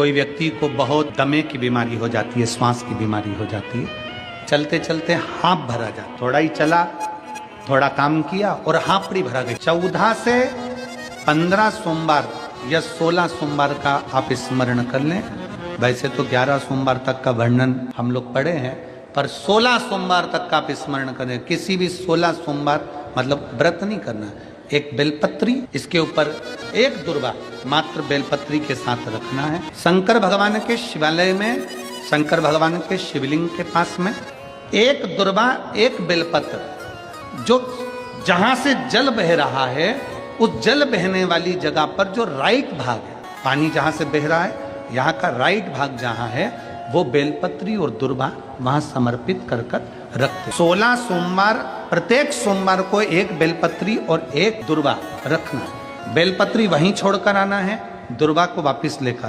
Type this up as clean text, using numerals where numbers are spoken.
कोई व्यक्ति को बहुत दमे की बीमारी हो जाती है, श्वास की बीमारी हो जाती है, चलते चलते हाँफ भरा जाता, थोड़ा ही चला, थोड़ा काम किया और हाँफड़ी भरा गई। 14 से 15 सोमवार या 16 सोमवार का आप स्मरण कर लें। वैसे तो 11 सोमवार तक का वर्णन हम लोग पढ़े हैं, पर 16 सोमवार तक का आप स्मरण करें। किसी भी 16 सोमवार मतलब व्रत नहीं करना, एक बेलपत्री, इसके ऊपर एक दुर्वा मात्र बेलपत्री के साथ रखना है। शंकर भगवान के शिवालय में, शंकर भगवान के शिवलिंग के पास में एक दुर्वा, एक बेलपत्र, जो जहां से जल बह रहा है उस जल बहने वाली जगह पर जो राइट भाग है, पानी जहां से बह रहा है यहाँ का राइट भाग जहां है, वो बेलपत्री और दुर्वा वहां समर्पित कर रखते। 16 सोमवार, प्रत्येक सोमवार को एक बेलपत्री और एक दुर्वा रखना है। बेलपत्री वहीं छोड़कर आना है, दुर्वा को वापस लेकर